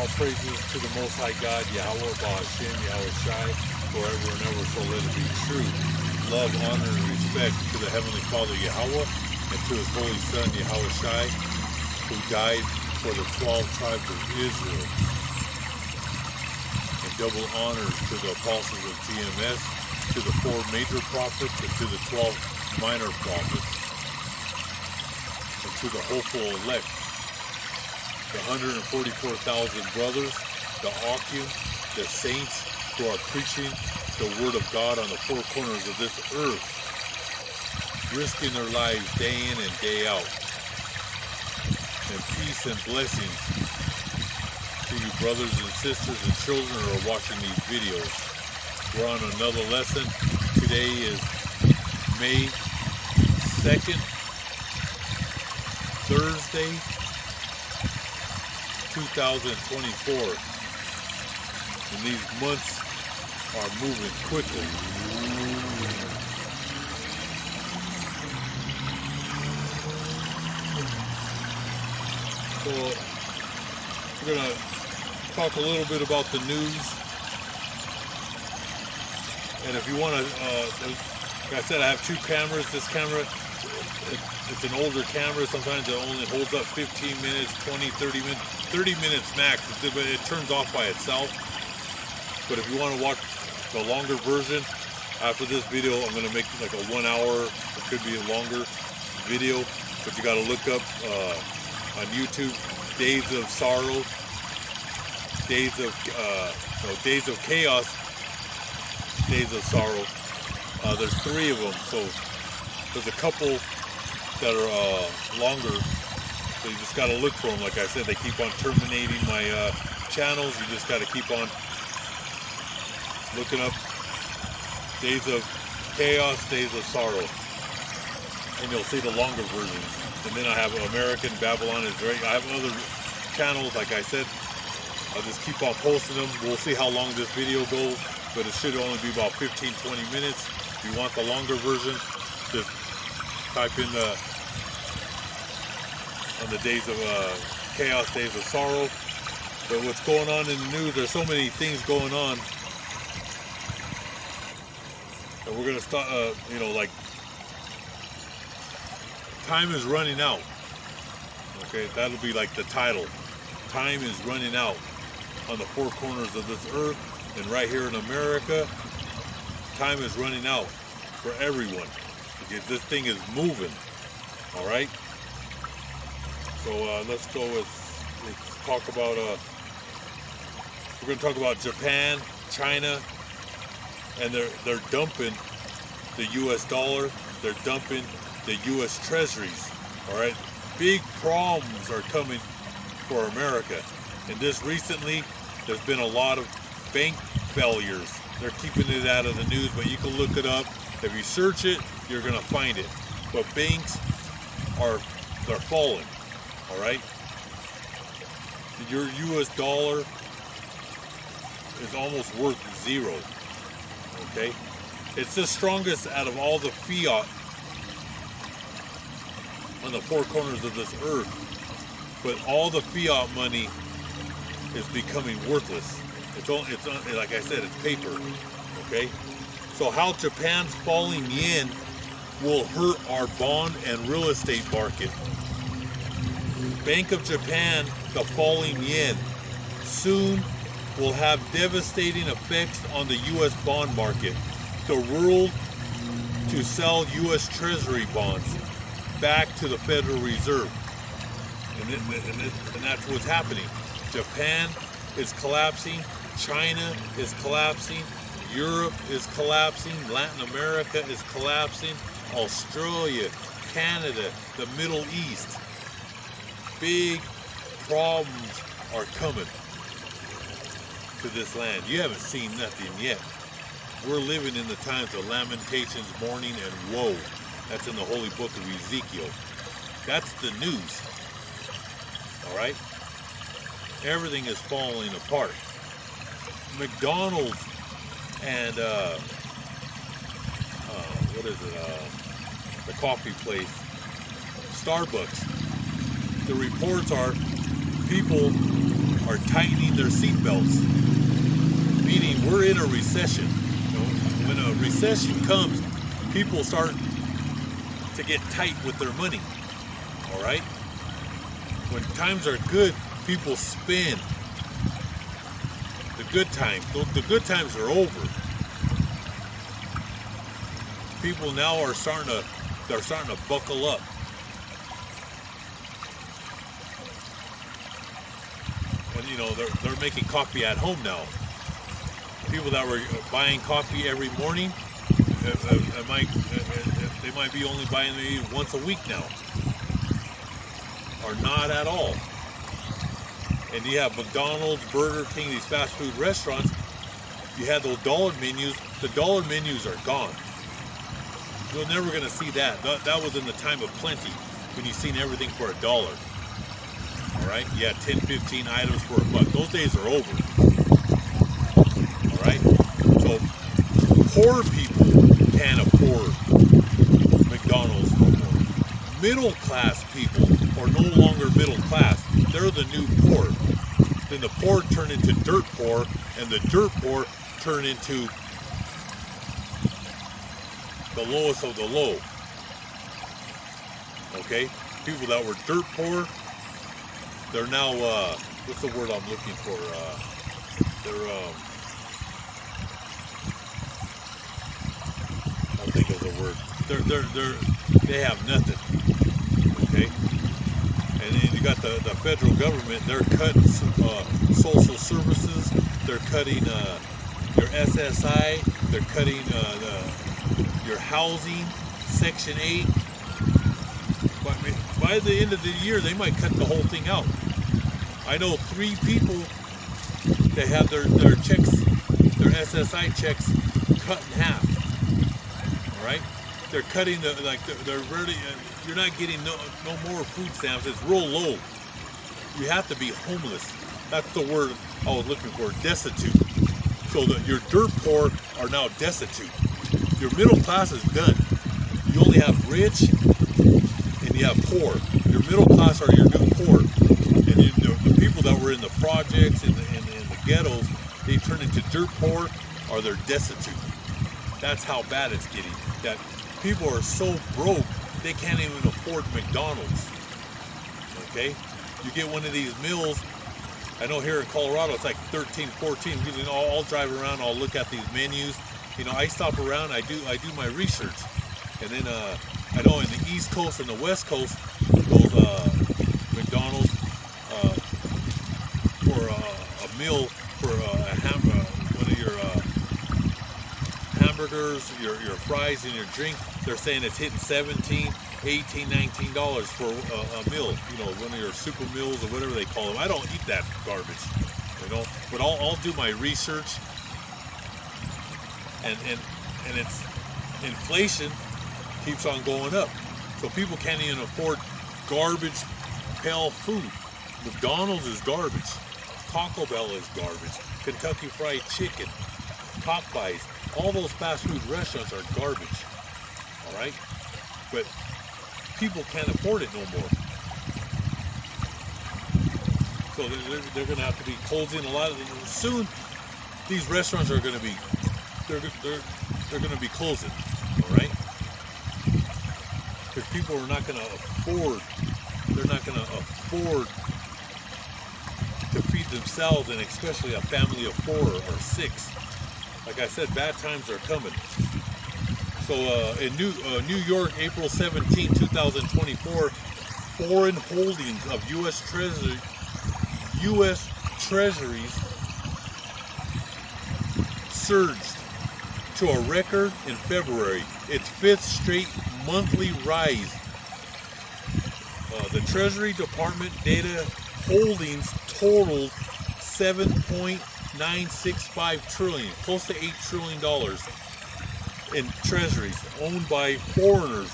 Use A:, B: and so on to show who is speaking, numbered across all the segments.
A: All praises to the Most High God, Yahweh, Ba'ashem, Yahweh Shai, forever and ever, so let it be true. Love, honor, and respect to the Heavenly Father, Yahweh, and to His Holy Son, Yahweh Shai, who died for the 12 tribes of Israel. And double honors to the apostles of GMS, to the 4 major prophets, and to the 12 minor prophets, and to the hopeful elect, the 144,000 brothers, the Akim, the saints who are preaching the word of God on the 4 corners of this earth, risking their lives day in and day out. And peace and blessings to you brothers and sisters and children who are watching these videos. We're on another lesson. Today is May 2nd, Thursday, 2024. And these months are moving quickly. So we're going to talk a little bit about the news. And if you want to, like I said, I have 2 cameras. This camera, it's an older camera. Sometimes it only holds up 15 minutes, 20, 30 minutes, 30 minutes max. It turns off by itself. But if you want to watch the longer version, after this video, I'm going to make like a 1 hour, it could be a longer video. But you got to look up on YouTube, Days of Sorrow, Days of Chaos, Days of Sorrow. There's 3 of them, so there's a couple that are longer, so you just got to look for them. Like I said, they keep on terminating my channels. You just got to keep on looking up Days of Chaos, Days of Sorrow, and you'll see the longer versions. And then I have American Babylon is right. I have other channels, like I said. I'll just keep on posting them. We'll see how long this video goes, but it should only be about 15-20 minutes. If you want the longer version, just type in on the Days of Chaos, Days of Sorrow. But what's going on in the news, there's so many things going on. And we're going to start, like, time is running out. Okay, that'll be like the title. Time is running out on the 4 corners of this earth, and right here in America, time is running out for everyone because this thing is moving. All right. So let's go with. Let's talk about. We're going to talk about Japan, China, and they're dumping the U.S. dollar. They're dumping the U.S. treasuries. All right, big problems are coming for America. And this recently, there's been a lot of bank failures. They're keeping it out of the news, but you can look it up. If you search it, you're gonna find it. But banks they're falling. All right, your U.S. dollar is almost worth 0. Okay, it's the strongest out of all the fiat on the 4 corners of this earth, but all the fiat money is becoming worthless. It's like I said, it's paper. Okay, so how Japan's falling yen will hurt our bond and real estate market. Bank of Japan, the falling yen, soon will have devastating effects on the U.S. bond market. The world to sell U.S. Treasury bonds back to the Federal Reserve, and that's what's happening. Japan is collapsing, China is collapsing, Europe is collapsing, Latin America is collapsing, Australia, Canada, the Middle East. Big problems are coming to this land. You haven't seen nothing yet. We're living in the times of lamentations, mourning, and woe. That's in the holy book of Ezekiel. That's the news. All right? Everything is falling apart. McDonald's and the coffee place, Starbucks. The reports are people are tightening their seatbelts, meaning we're in a recession. When a recession comes, people start to get tight with their money. All right? When times are good, people spend. The good times, the good times are over. People now are starting to buckle up. And you know, they're making coffee at home now. People that were buying coffee every morning, they might be only buying it once a week now, or not at all. And you have McDonald's, Burger King, these fast food restaurants. You had those dollar menus. The dollar menus are gone. You're never going to see that. That was in the time of plenty, when you seen everything for $1. All right, you had 10, 15 items for $1. Those days are over. All right, so poor people can't afford McDonald's no more. Middle class people are no longer middle class. They're the new poor. Then the poor turn into dirt poor, and the dirt poor turn into the lowest of the low. Okay? People that were dirt poor, they're now, what's the word I'm looking for? I'll think of the word. They have nothing. Okay? And then you got the federal government, they're cutting social services, they're cutting your SSI, they're cutting your housing, Section 8. But by the end of the year, they might cut the whole thing out. I know 3 people that have their checks, their SSI checks cut in half. All right? They're cutting they're really, you're not getting no more food stamps. It's real low. You have to be homeless. That's the word I was looking for, destitute. So that your dirt poor are now destitute. Your middle class is done. You only have rich and you have poor. Your middle class are your new poor. And the people that were in the projects and the ghettos, they turn into dirt poor or they're destitute. That's how bad it's getting. That people are so broke, they can't even afford McDonald's. Okay? You get one of these meals, I know here in Colorado it's like 13, 14. Usually I'll drive around, I'll look at these menus. You know, I stop around, I do my research. And then I know in the East Coast and the West Coast, those McDonald's for a meal for one of your hamburgers, your fries, and your drink, they're saying it's hitting $17, $18, $19 for a meal. You know, one of your super meals or whatever they call them. I don't eat that garbage, you know. But I'll do my research, and it's inflation keeps on going up, so people can't even afford garbage pail food. McDonald's is garbage. Taco Bell is garbage. Kentucky Fried Chicken, Popeyes, all those fast food restaurants are garbage. All right, but people can't afford it no more. So they're going to have to be closing a lot of them. Soon, these restaurants are going to be they're going to be closing. All right, because people are not going to afford. They're not going to afford to feed themselves, and especially a family of 4 or 6. Like I said, bad times are coming. So in New York, April 17, 2024, foreign holdings of U.S. Treasuries surged to a record in February, its 5th straight monthly rise. The Treasury Department data holdings totaled $7.965 trillion, close to $8 trillion in treasuries owned by foreigners.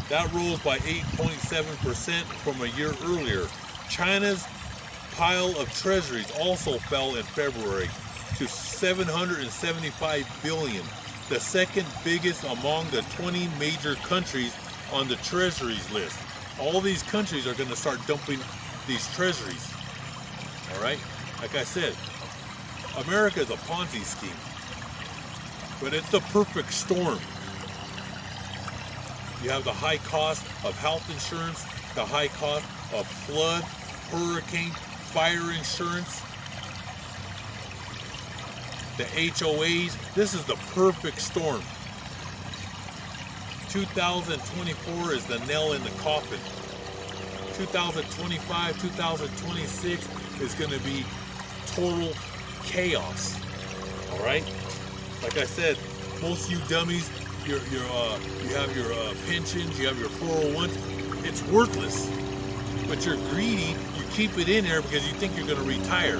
A: That rose by 8.7% from a year earlier. China's pile of treasuries also fell in February to $775 billion, the second biggest among the 20 major countries on the treasuries list. All these countries are going to start dumping these treasuries. All right? Like I said, America is a Ponzi scheme. But it's the perfect storm. You have the high cost of health insurance, the high cost of flood, hurricane, fire insurance, the HOAs. This is the perfect storm. 2024 is the nail in the coffin. 2025, 2026 is going to be total chaos. All right? Like I said, most of you dummies, you have your pensions, you have your 401s. It's worthless. But you're greedy. You keep it in there because you think you're going to retire.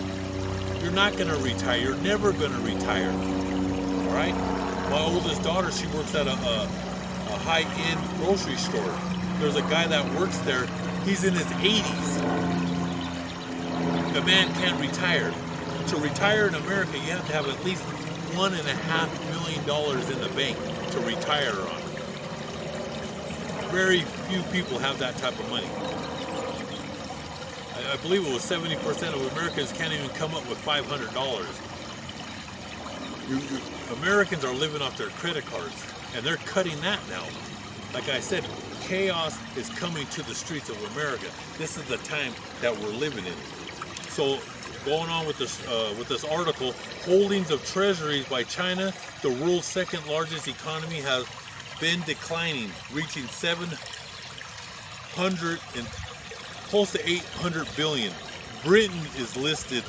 A: You're not going to retire. You're never going to retire. All right? My oldest daughter, she works at a high-end grocery store. There's a guy that works there. He's in his 80s. The man can't retire. To retire in America, you have to have at least $1.5 million in the bank to retire on. Very few people have that type of money. I believe it was 70% of Americans can't even come up with $500. Americans are living off their credit cards, and they're cutting that now. Like I said, chaos is coming to the streets of America. This is the time that we're living in. So, going on with this article, holdings of treasuries by China, the world's second largest economy, has been declining, reaching 700 and close to 800 billion. Britain is listed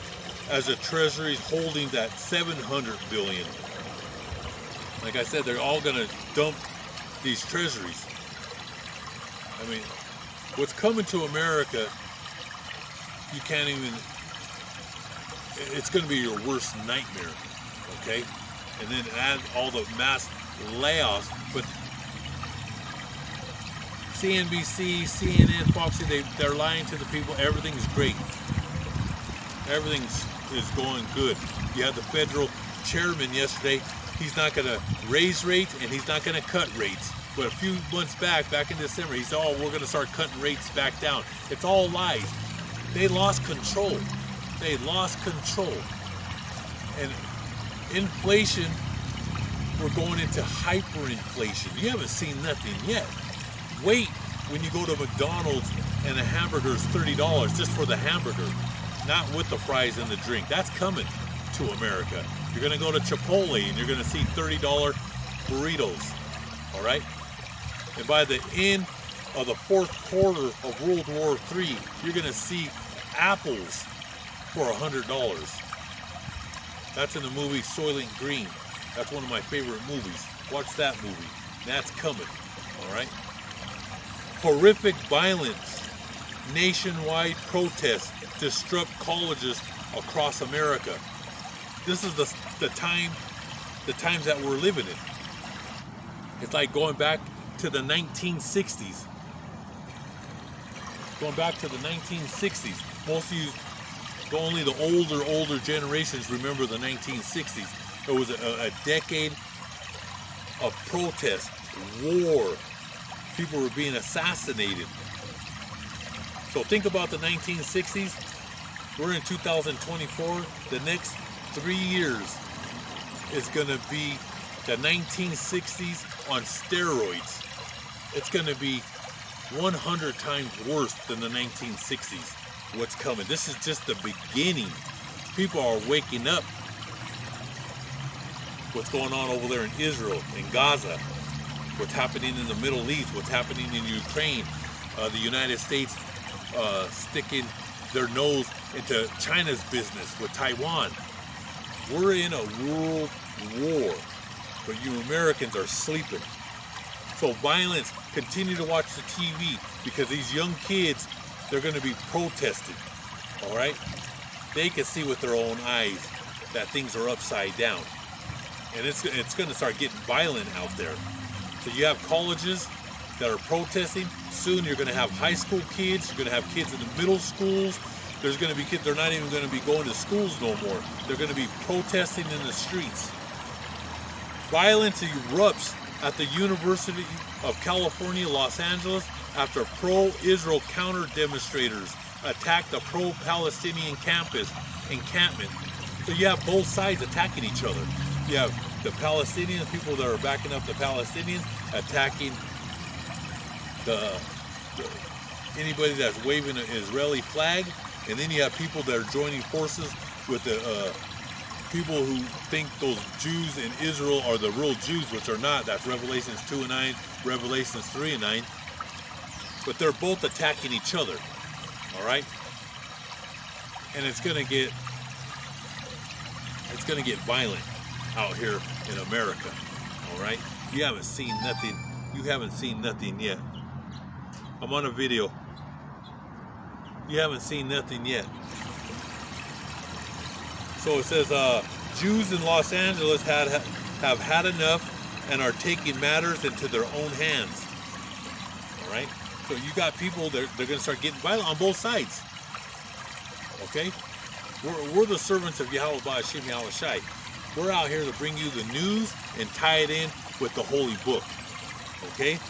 A: as a treasury's holdings at 700 billion. Like I said, they're all going to dump these treasuries. I mean, what's coming to America, you can't even, it's going to be your worst nightmare, okay? And then add all the mass layoffs. But CNBC, CNN, Fox, they're lying to the people. Everything's great. Everything is going good. You had the federal chairman yesterday. He's not going to raise rates and he's not going to cut rates. But a few months back in December, he said, oh, we're going to start cutting rates back down. It's all lies. They lost control. They lost control. And inflation, we're going into hyperinflation. You haven't seen nothing yet. Wait when you go to McDonald's and the hamburger is $30 just for the hamburger, not with the fries and the drink. That's coming to America. You're going to go to Chipotle and you're going to see $30 burritos. All right? And by the end of the fourth quarter of World War III, you're going to see apples for $100. That's in the movie Soylent Green. That's one of my favorite movies. Watch that movie. That's coming. All right? Horrific violence. Nationwide protests disrupt colleges across America. This is the times that we're living in. It's like going back to the 1960s. Going back to the 1960s. Most of you, only the older generations remember the 1960s. It was a decade of protest, war. People were being assassinated. So think about the 1960s. We're in 2024. The next 3 years is going to be the 1960s on steroids. It's going to be 100 times worse than the 1960s. What's coming? This is just the beginning. People are waking up. What's going on over there in Israel, in Gaza, what's happening in the Middle East, what's happening in Ukraine, the United States sticking their nose into China's business with Taiwan. We're in a world war, but you Americans are sleeping. So violence, continue to watch the TV because these young kids, they're going to be protesting, all right? They can see with their own eyes that things are upside down. And it's going to start getting violent out there. So you have colleges that are protesting. Soon you're going to have high school kids. You're going to have kids in the middle schools. There's going to be kids, they're not even going to be going to schools no more. They're going to be protesting in the streets. Violence erupts at the University of California, Los Angeles, after pro-Israel counter-demonstrators attacked a pro-Palestinian encampment. So you have both sides attacking each other. You have the Palestinians, people that are backing up the Palestinians, attacking anybody that's waving an Israeli flag, and then you have people that are joining forces with the people who think those Jews in Israel are the real Jews, which are not. That's Revelations 2:9, Revelations 3:9. But they're both attacking each other. All right, and it's gonna get violent out here in America. All right, you haven't seen nothing. You haven't seen nothing yet. I'm on a video. You haven't seen nothing yet. So it says Jews in Los Angeles have had enough and are taking matters into their own hands. All right. So you got people, they're going to start getting violent on both sides. Okay? We're the servants of Yahweh Ba'ashim Yahweh Shai. We're out here to bring you the news and tie it in with the holy book. Okay?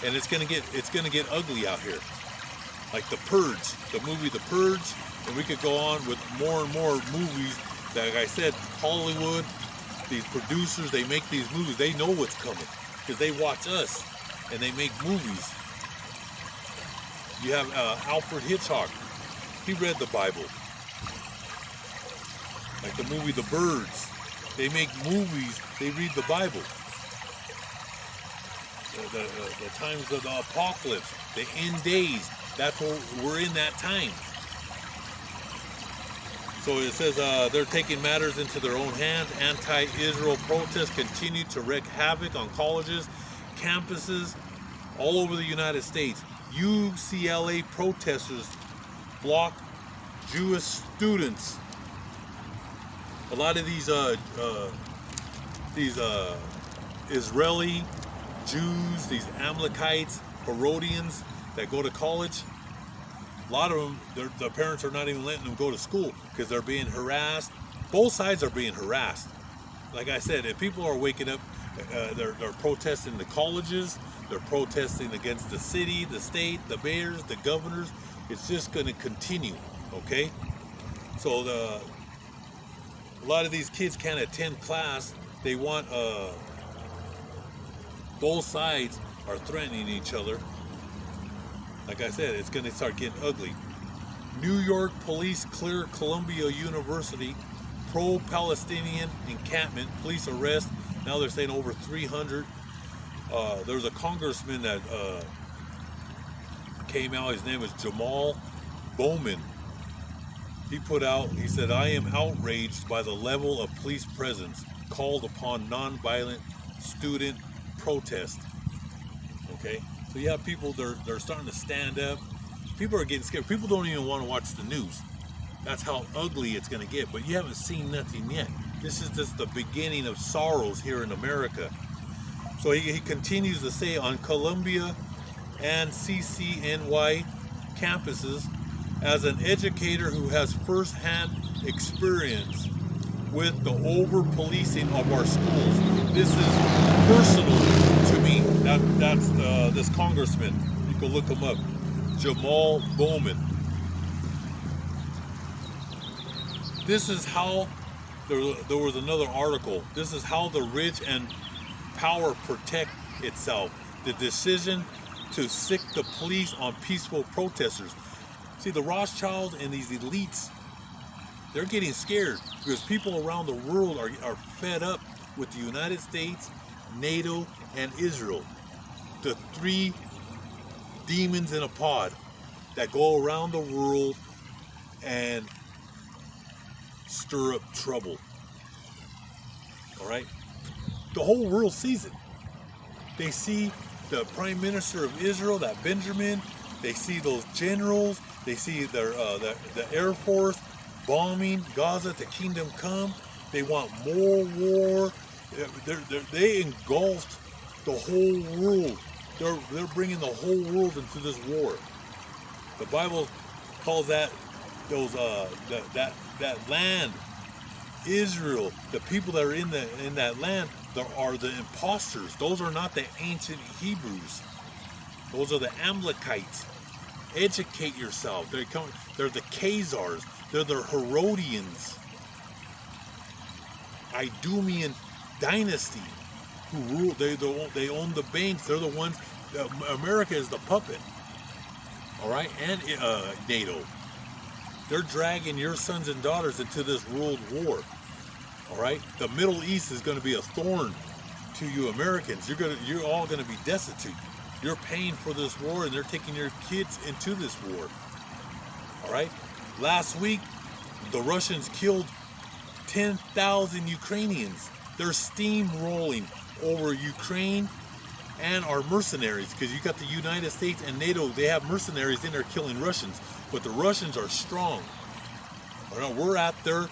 A: And it's gonna get ugly out here. Like The Purge, the movie The Purge, and we could go on with more and more movies. Like I said, Hollywood, these producers, they make these movies, they know what's coming because they watch us. And they make movies. You have Alfred Hitchcock. He read the Bible. Like the movie The Birds. They make movies. They read the Bible. The times of the apocalypse. The end days. That's what we're in that time. So it says they're taking matters into their own hands. Anti-Israel protests continue to wreak havoc on colleges, campuses all over the United States. UCLA protesters block Jewish students. A lot of these Israeli Jews, these Amalekites, Herodians that go to college, a lot of them, the parents are not even letting them go to school because they're being harassed. Both sides are being harassed. Like I said, if people are waking up, they're protesting the colleges, they're protesting against the city, the state, the mayors, the governors. It's just going to continue, okay? So a lot of these kids can't attend class. They want, both sides are threatening each other. Like I said, it's going to start getting ugly. New York police clear Columbia University pro-Palestinian encampment. Police arrest. Now they're saying over 300. There's a congressman that came out. His name is Jamal Bowman. He said, I am outraged by the level of police presence called upon nonviolent student protest. Okay, so you have people, they're starting to stand up. People are getting scared. People don't even want to watch the news. That's how ugly it's going to get. But you haven't seen nothing yet. This is just the beginning of sorrows here in America. So he continues to say, on Columbia and CCNY campuses, as an educator who has first-hand experience with the over-policing of our schools, this is personal to me. That's this congressman. You can look him up, Jamal Bowman. This is how, there was another article, this is how the rich and power protect itself. The decision to sic the police on peaceful protesters. See, the Rothschilds and these elites, they're getting scared because people around the world are fed up with the United States, NATO, and Israel. The three demons in a pod that go around the world and stir up trouble. All right? The whole world sees it. They see the Prime Minister of Israel, that Benjamin. They see those generals. They see the Air Force bombing Gaza to Kingdom Come. They want more war. They engulfed the whole world. They're bringing the whole world into this war. The Bible calls that that land, Israel, the people that are in that land, are the imposters. Those are not the ancient Hebrews. Those are the Amalekites. Educate yourself. They're the Khazars. They're the Herodians. Idumean dynasty who rule. They own the banks. They're the ones. America is the puppet. All right, and NATO. They're dragging your sons and daughters into this world war. All right, the Middle East is going to be a thorn to you Americans. You're all going to be destitute. You're paying for this war, and they're taking your kids into this war. All right. Last week, the Russians killed 10,000 Ukrainians. They're steamrolling over Ukraine and our mercenaries, because you got the United States and NATO. They have mercenaries in there killing Russians, but the Russians are strong. All right, we're at their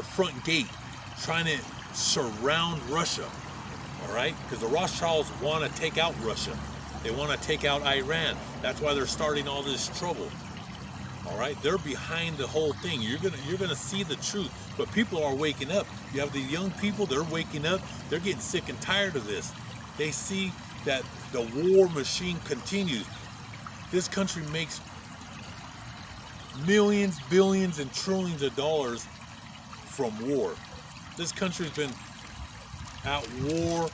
A: front gate, trying to surround Russia. All right, because the Rothschilds want to take out Russia. They want to take out Iran. That's why they're starting all this trouble. All right, they're behind the whole thing. You're gonna see the truth, but people are waking up. You have the young people. They're waking up. They're getting sick and tired of this. They see that the war machine continues. This country makes millions, billions, and trillions of dollars from war. This country's been at war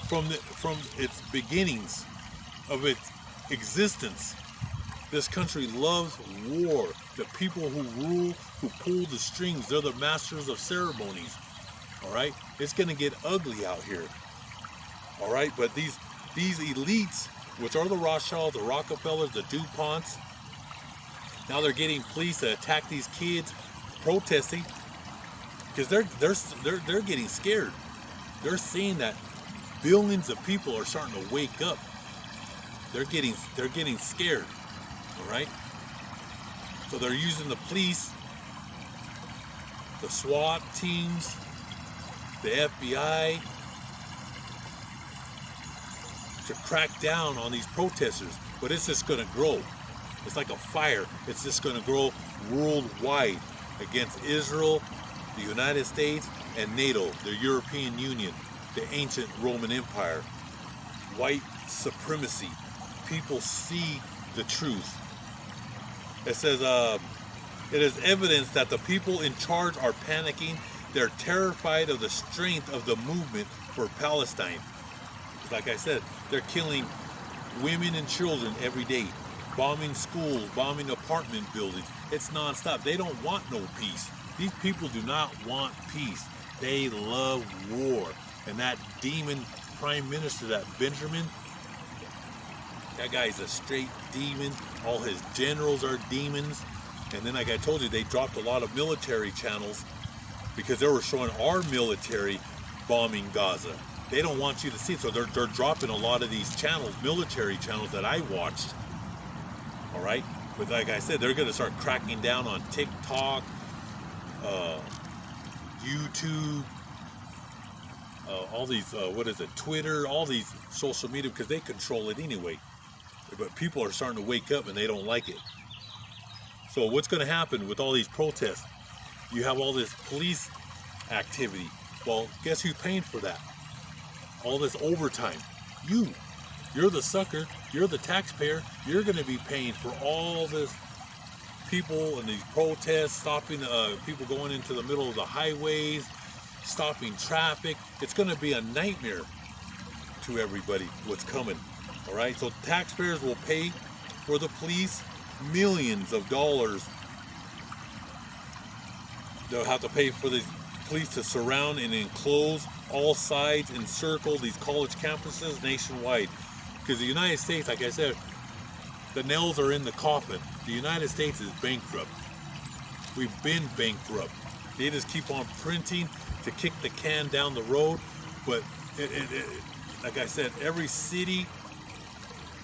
A: from its beginnings of its existence. This country loves war. The people who rule, who pull the strings, they're the masters of ceremonies. All right, it's gonna get ugly out here. All right, but these elites, which are the Rothschilds, the Rockefellers, the DuPonts, now they're getting police to attack these kids protesting, because they're getting scared. They're seeing that billions of people are starting to wake up. They're getting scared. All right. So they're using the police, the SWAT teams, the FBI to crack down on these protesters. But it's just going to grow. It's like a fire. It's just going to grow worldwide against Israel, the United States, and NATO, the European Union, the ancient Roman Empire. White supremacy. People see the truth. It says, it is evidence that the people in charge are panicking. They're terrified of the strength of the movement for Palestine. Like I said, they're killing women and children every day, bombing schools, bombing apartment buildings. It's nonstop. They don't want no peace. These people do not want peace. They love war. And that demon prime minister, that Benjamin, that guy's a straight demon. All his generals are demons. And then, like I told you, they dropped a lot of military channels because they were showing our military bombing Gaza. They don't want you to see it, so they're dropping a lot of these channels, military channels that I watched. All right, but like I said, they're going to start cracking down on TikTok, YouTube, all these, Twitter, all these social media, because they control it anyway. But people are starting to wake up and they don't like it. So what's going to happen with all these protests? You have all this police activity. Well, guess who's paying for that? All this overtime. You're the sucker. You're the taxpayer. You're going to be paying for all this people and these protests, stopping people going into the middle of the highways, stopping traffic. It's going to be a nightmare to everybody what's coming. All right, so taxpayers will pay for the police millions of dollars. They'll have to pay for the police to surround and enclose all sides, encircle these college campuses nationwide. Because the United States, like I said, the nails are in the coffin. The United States is bankrupt. We've been bankrupt. They just keep on printing to kick the can down the road. But like I said, every city,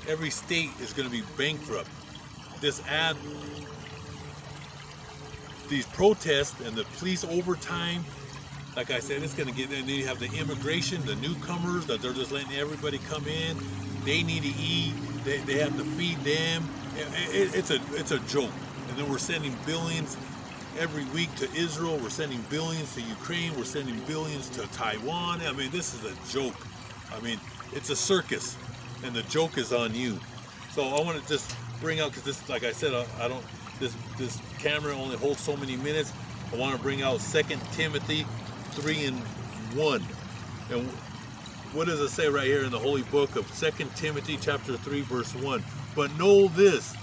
A: every state is going to be bankrupt. These protests and the police overtime, like I said, it's going to get, and then you have the immigration, the newcomers, that they're just letting everybody come in. They need to eat. They have to feed them. It's a joke. And then we're sending billions every week to Israel. We're sending billions to Ukraine. We're sending billions to Taiwan. I mean, this is a joke. I mean, It's a circus, and the joke is on you. So I want to just bring out, because this, like I said, I don't. This camera only holds so many minutes. I want to bring out 2 Timothy 3:1. And what does it say right here in the holy book of 2 Timothy chapter 3 verse 1? But know this,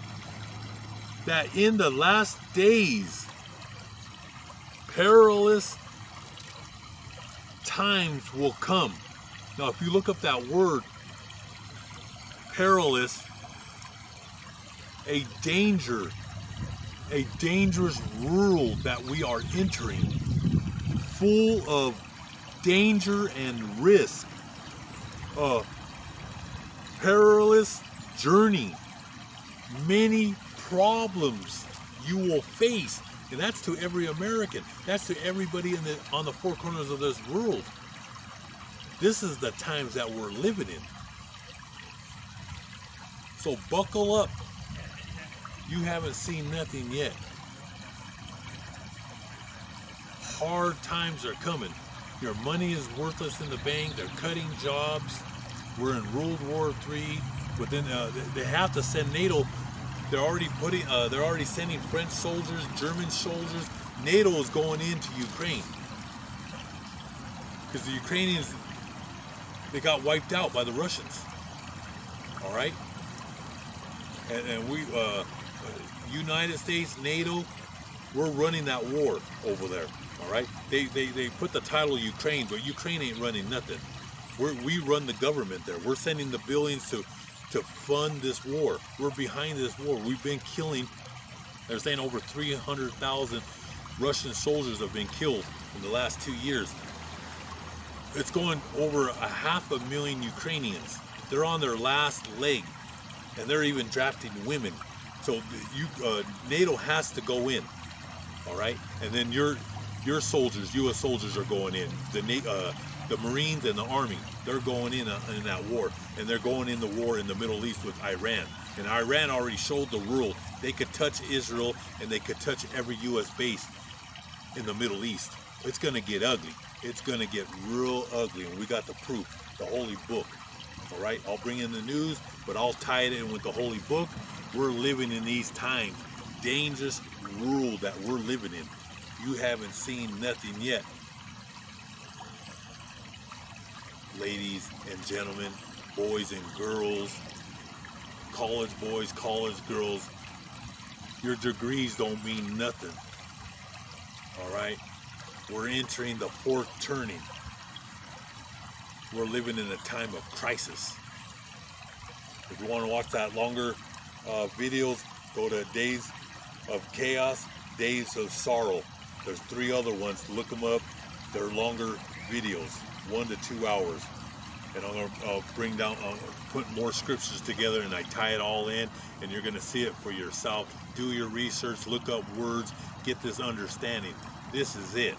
A: that in the last days perilous times will come. Now if you look up that word perilous, a dangerous world that we are entering, full of danger and risk, a perilous journey, many problems you will face, and that's to every American. That's to everybody on the four corners of this world. This is the times that we're living in. So buckle up. You haven't seen nothing yet. Hard times are coming. Your money is worthless in the bank. They're cutting jobs. We're in World War III. Within, they have to send NATO. They're already sending French soldiers, German soldiers. NATO is going into Ukraine because the Ukrainians, they got wiped out by the Russians. All right, and we, United States, NATO, we're running that war over there. All right, they put the title Ukraine, but Ukraine ain't running nothing. We run the government there. We're sending the billions to fund this war. We're behind this war. We've been killing, they're saying over 300,000 Russian soldiers have been killed in the last 2 years. It's going over 500,000 Ukrainians. They're on their last leg, and they're even drafting women. So NATO has to go in, all right? And then your soldiers, U.S. soldiers, are going in. The Marines and the Army, they're going in that war, and they're going in the war in the Middle East with Iran. And Iran already showed the world they could touch Israel, and they could touch every U.S. base in the Middle East. It's going to get ugly. It's going to get real ugly, and we got the proof, the Holy Book. All right, I'll bring in the news, but I'll tie it in with the Holy Book. We're living in these times, dangerous world that we're living in. You haven't seen nothing yet. Ladies and gentlemen, boys and girls, college boys, college girls, your degrees don't mean nothing. All right, we're entering the fourth turning. We're living in a time of crisis. If you want to watch that longer videos, go to Days of Chaos, Days of Sorrow. There's 3 other ones. Look them up. They're longer videos, 1 to 2 hours. And I'm going to bring down, put more scriptures together, and I tie it all in, and you're going to see it for yourself. Do your research, look up words, get this understanding. This is it.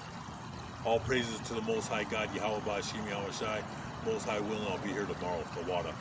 A: All praises to the Most High God, Yahweh Bashim Yahweh Shai. Most High willing, I'll be here tomorrow for Wada.